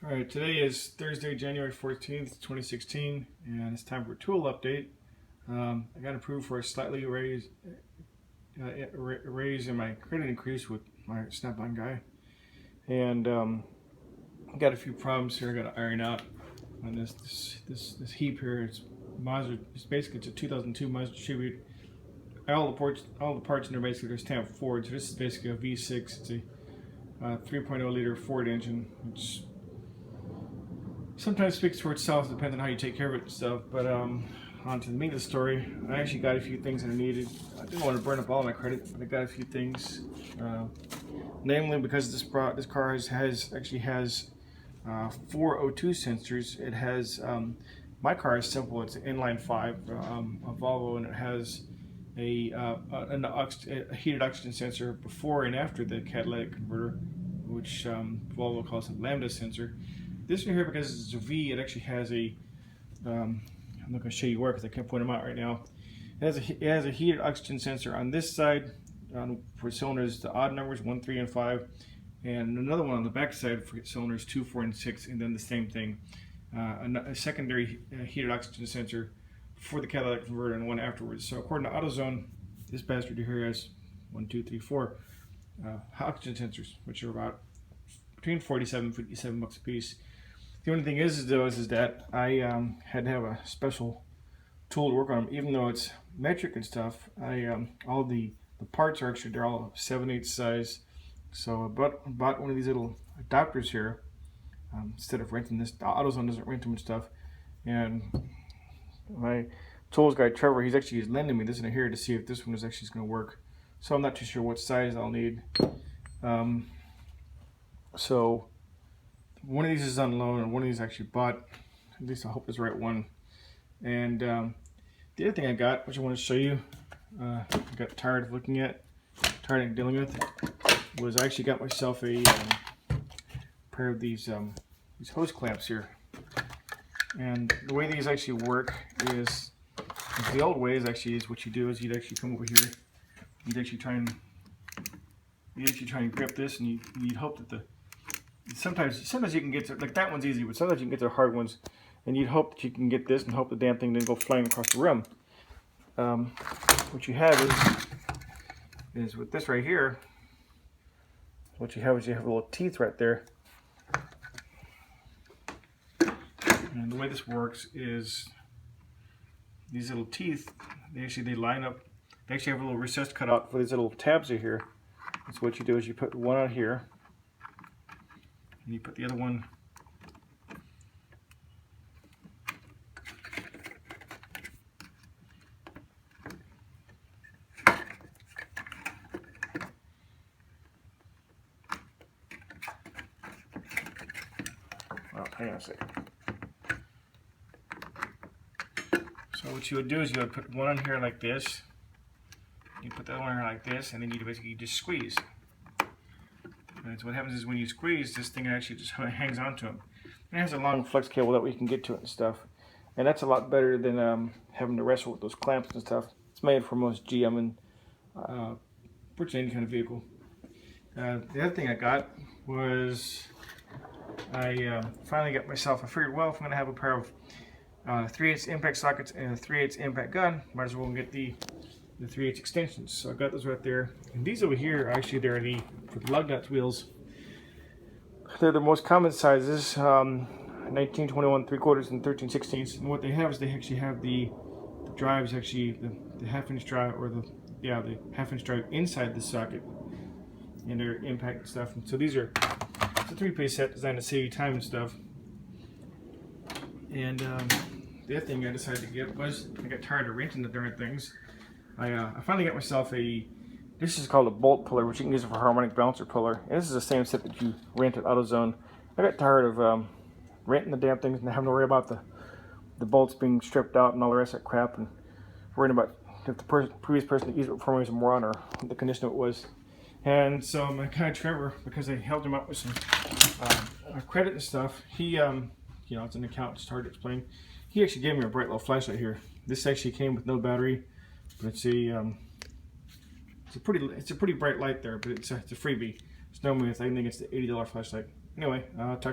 Alright, today is Thursday, January 14th, 2016, and it's time for a tool update. I got approved for a slightly raise in my credit increase with my Snap-on guy. And I got a few problems here I got to iron out on this heap here. It's Mazda, it's a 2002 Mazda Tribute. All the parts in there basically are stamped Ford, so this is basically a V6. It's a 3.0 liter Ford engine, which sometimes speaks for itself, depending on how you take care of it and stuff. But on to the meat of the story. I actually got a few things that I needed. I didn't want to burn up all my credit, but I got a few things. Namely, because this car has 4 O2 sensors. It has my car is simple. It's an inline 5 a Volvo, and it has a heated oxygen sensor before and after the catalytic converter, which Volvo calls a lambda sensor. This one here, because it's a V, it actually has a, I'm not going to show you where because I can't point them out right now. It has a heated oxygen sensor on this side for cylinders, the odd numbers 1, 3, and 5, and another one on the back side for cylinders 2, 4, and 6, and then the same thing. A secondary heated oxygen sensor for the catalytic converter and one afterwards. So according to AutoZone, this bastard here has 1, 2, 3, 4 oxygen sensors, which are about between $47 and $57 a piece. The only thing is that I had to have a special tool to work on them, even though it's metric and stuff. All the parts are actually, they're all 7/8 size. So I bought one of these little adapters here instead of renting this. AutoZone doesn't rent them and stuff. And my tools guy Trevor, he's lending me this in here to see if this one is actually going to work. So I'm not too sure what size I'll need. So one of these is on loan, and one of these I actually bought. At least I hope it's the right one. And the other thing I got, which I want to show you, I got tired of looking at, tired of dealing with, was I actually got myself a pair of these hose clamps here. And the way these actually work is the old ways actually is what you do is you'd actually come over here, you'd actually try and grip this, and you'd hope that sometimes you can get to, like that one's easy, but sometimes you can get to the hard ones, and you'd hope that you can get this and hope the damn thing didn't go flying across the rim. What you have is with this right here, what you have is you have little teeth right there. And the way this works is these little teeth, they line up. They actually have a little recess cut out for these little tabs are here. So what you do is you put one on here, and you put the other one hang on a second. So what you would do is you would put one on here like this, you put that one here like this, and then you basically just squeeze. And so what happens is when you squeeze, this thing actually just hangs onto them. And it has a long flex cable that way you can get to it and stuff. And that's a lot better than having to wrestle with those clamps and stuff. It's made for most GM and virtually any kind of vehicle. The other thing I got was I finally got myself, I figured, well, if I'm going to have a pair of 3/8 impact sockets and a 3/8 impact gun, might as well get the 3/8 extensions. So I got those right there. And these over here, actually, they're for the lug nut wheels. They're the most common sizes, 19, 21, 3/4, and 13 16ths. And what they have is they actually have the drives, actually, the half-inch drive, or the half-inch drive inside the socket, and their impact and stuff. And so these are, it's a 3-piece set designed to save you time and stuff. And the other thing I decided to get was, I got tired of renting the darn things. I finally got myself this is called a bolt puller, which you can use for a harmonic balancer puller. And this is the same set that you rent at AutoZone. I got tired of renting the damn things and having to worry about the bolts being stripped out and all the rest of that crap, and worrying about if the previous person that used it before me was a moron or what the condition of it was. And so my guy Trevor, because I helped him out with some credit and stuff, he you know, it's an account, it's hard to explain. He actually gave me a bright little flashlight here. This actually came with no battery, but it's a pretty bright light there, but it's a freebie. It's normally, I think it's the $80 flashlight. Anyway, talk